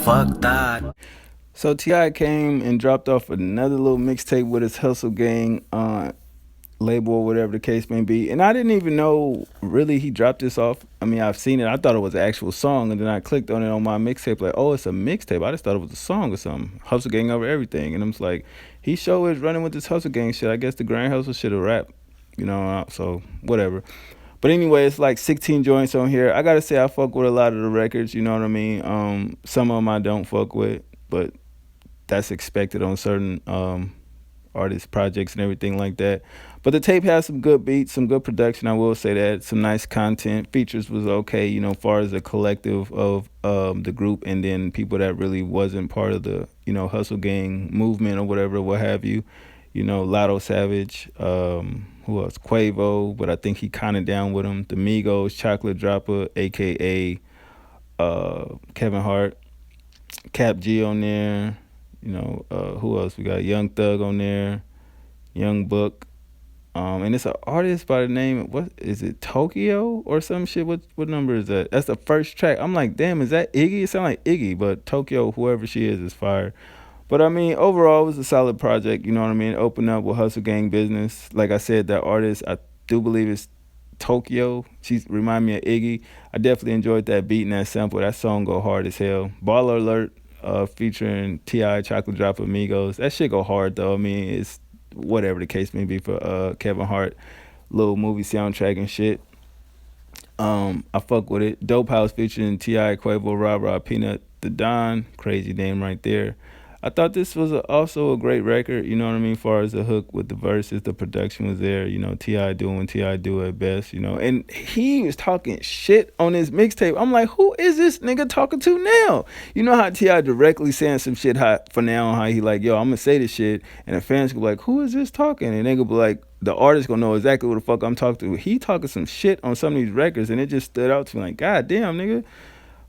Fuck that. So Ti came and dropped off another little mixtape with his Hustle Gang label or whatever the case may be, and I didn't even know really he dropped this off. I mean, I've seen it. I thought it was an actual song, and then I clicked on it on my mixtape like, oh, it's a mixtape. I just thought it was a song or something. Hustle Gang over everything, and I'm just like, he sure is running with this Hustle Gang shit. I guess the Grand Hustle shit a rap, so whatever. But anyway, it's like 16 joints on here. I gotta say, I fuck with a lot of the records. You know what I mean? Some of them I don't fuck with, but that's expected on certain artist projects and everything like that. But the tape has some good beats, some good production. I will say that. Some nice content. Features was okay. As far as the collective of the group, and then people that really wasn't part of the Hustle Gang movement or whatever, what have you. Lotto Savage. Who else? Quavo, but I think he kind of down with him. The Migos, Chocolate Dropper, aka Kevin Hart, Cap G on there. Who else? We got Young Thug on there, Young Book. And it's an artist by the name, what is it, Tokyo or some shit? What number is that? That's the first track. I'm like, damn, is that Iggy? It sounds like Iggy, but Tokyo, whoever she is fire. But I mean, overall, it was a solid project. You know what I mean? Open up with Hustle Gang Business. Like I said, that artist, I do believe it's Tokyo. She remind me of Iggy. I definitely enjoyed that beat and that sample. That song go hard as hell. Baller Alert, featuring Ti, Chocolate Drop, Amigos. That shit go hard though. I mean, it's whatever the case may be for Kevin Hart, little movie soundtrack and shit. I fuck with it. Dope House featuring Ti, Quavo, Rob, Peanut, the Don, crazy name right there. I thought this was also a great record. You know what I mean? As far as the hook with the verses, the production was there. Ti doing Ti do at best. And he was talking shit on his mixtape. I'm like, who is this nigga talking to now? You know how Ti directly saying some shit hot for now, how he like, yo, I'm gonna say this shit, and the fans gonna be like, who is this talking? And they gonna be like, the artist gonna know exactly who the fuck I'm talking to. He talking some shit on some of these records, and it just stood out to me like, god damn, nigga.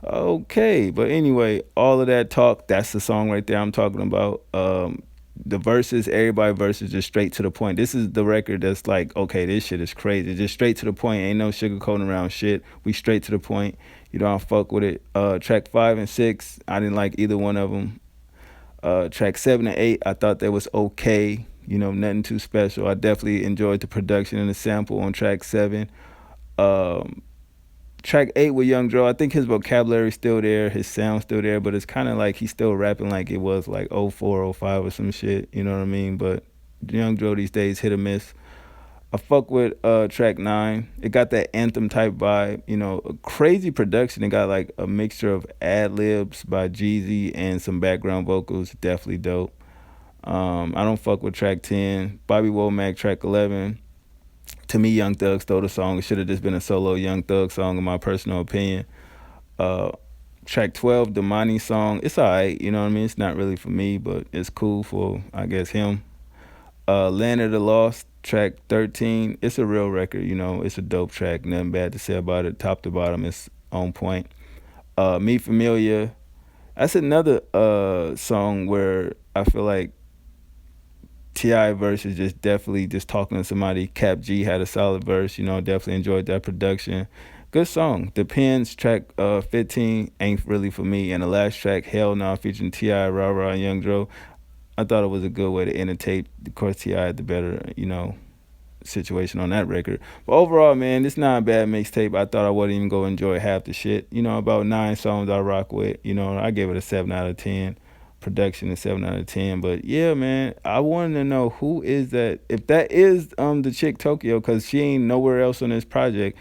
Okay, but anyway, all of that talk, that's the song right there I'm talking about. The verses, everybody verses just straight to the point. This is the record that's like, okay, this shit is crazy. Just straight to the point. Ain't no sugarcoating around shit. We straight to the point. I fuck with it. Track 5 and 6, I didn't like either one of them. Track 7 and 8, I thought that was okay. Nothing too special. I definitely enjoyed the production and the sample on track 7. Um, Track 8 with Young Dro, I think his vocabulary's still there, his sound's still there, but it's kind of like he's still rapping like it was like 04, 05 or some shit, you know what I mean? But Young Dro these days hit or miss. I fuck with track 9. It got that anthem type vibe, a crazy production. It got like a mixture of ad libs by Jeezy and some background vocals, definitely dope. I don't fuck with track 10. Bobby Womack, track 11. To me, Young Thug stole the song. It should have just been a solo Young Thug song, in my personal opinion. Uh, Track 12, the Money song, it's alright, you know what I mean? It's not really for me, but it's cool for, I guess, him. Land of the Lost, track 13, it's a real record, it's a dope track. Nothing bad to say about it. Top to bottom, it's on point. Me Familiar, that's another song where I feel like Ti verse is just definitely just talking to somebody. Cap G had a solid verse, definitely enjoyed that production. Good song. Depends, track 15 ain't really for me. And the last track, Hell Nah, featuring T.I., Rah and Young Dro, I thought it was a good way to end the tape. Of course, T.I. had the better, situation on that record. But overall, man, it's not a bad mixtape. I thought I wouldn't even go enjoy half the shit. About 9 songs I rock with. I gave it a 7 out of 10. Production is 7 out of 10. But yeah, man, I wanted to know who is that. If that is the chick Tokyo, because she ain't nowhere else on this project.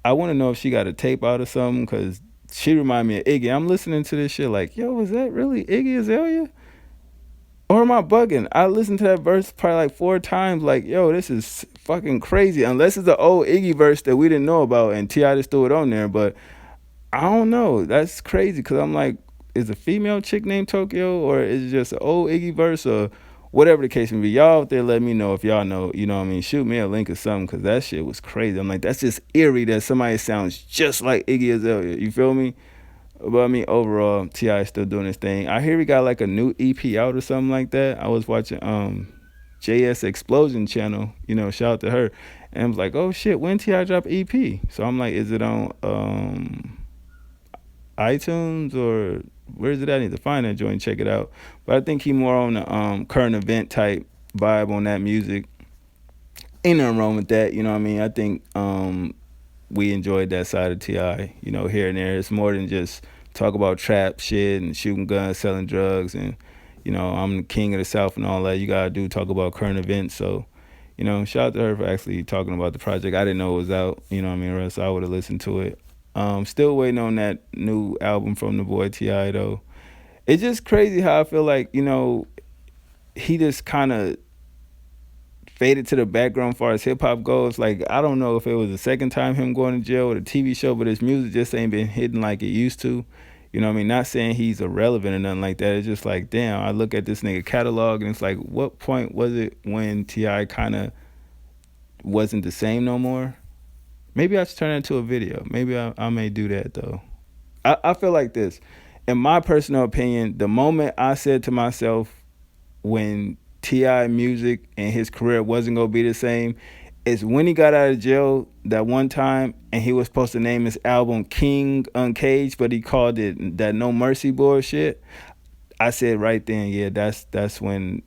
I want to know if she got a tape out or something, because she remind me of Iggy. I'm listening to this shit like, yo, is that really Iggy Azalea? Or am I bugging? I listened to that verse probably like 4 times, like, yo, this is fucking crazy. Unless it's the old Iggy verse that we didn't know about and T.I. just threw it on there. But I don't know. That's crazy, because I'm like, is a female chick named Tokyo, or is it just an old Iggy verse, or whatever the case may be? Y'all out there, let me know if y'all know, you know what I mean? Shoot me a link or something, because that shit was crazy. I'm like, that's just eerie that somebody sounds just like Iggy Azalea. You feel me? But I mean, overall, T.I. is still doing his thing. I hear he got like a new EP out or something like that. I was watching JS Explosion channel, shout out to her. And I was like, oh shit, when T.I. drop EP? So I'm like, is it on iTunes or where's it at? I need to find that joint and check it out. But I think he more on the current event type vibe on that music. Ain't nothing wrong with that, you know what I mean? I think we enjoyed that side of Ti. You know, here and there. It's more than just talk about trap shit and shooting guns, selling drugs, and you know, I'm the king of the South and all that. You gotta do talk about current events. So, you know, shout out to her for actually talking about the project. I didn't know it was out. You know what I mean? Or else I would have listened to it. Still waiting on that new album from the boy Ti though. It's just crazy how I feel like he just kind of faded to the background as far as hip hop goes. Like I don't know if it was the second time him going to jail with a TV show, but his music just ain't been hitting like it used to. You know what I mean? Not saying he's irrelevant or nothing like that. It's just like, damn, I look at this nigga catalog and it's like, what point was it when Ti kind of wasn't the same no more? Maybe I should turn that into a video. Maybe I may do that though. I feel like this. In my personal opinion, the moment I said to myself, when Ti music and his career wasn't gonna be the same is when he got out of jail that one time and he was supposed to name his album King Uncaged, but he called it that No Mercy bullshit. I said right then, yeah, that's when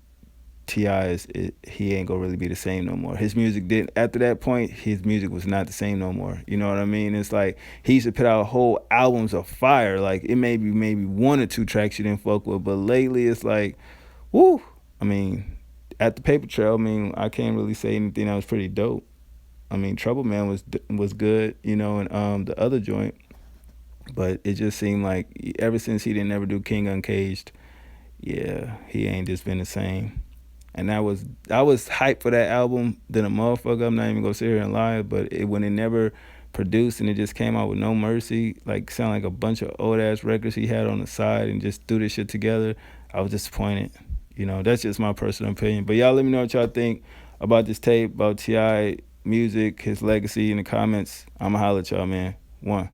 he ain't gonna really be the same no more. His music didn't after that point. His music was not the same no more. You know what I mean? It's like he used to put out whole albums of fire. Like it may be maybe one or two tracks you didn't fuck with, but lately it's like, woo. I mean, at the paper trail, I mean, I can't really say anything that was pretty dope. I mean, Trouble Man was good, you know, and the other joint, but it just seemed like ever since he didn't ever do King Uncaged, yeah, he ain't just been the same. And I was hyped for that album than a motherfucker. I'm not even gonna sit here and lie, but when it never produced and it just came out with No Mercy, like sound like a bunch of old ass records he had on the side and just threw this shit together, I was disappointed. You know, that's just my personal opinion. But y'all let me know what y'all think about this tape, about Ti music, his legacy in the comments. I'ma holler at y'all, man. One.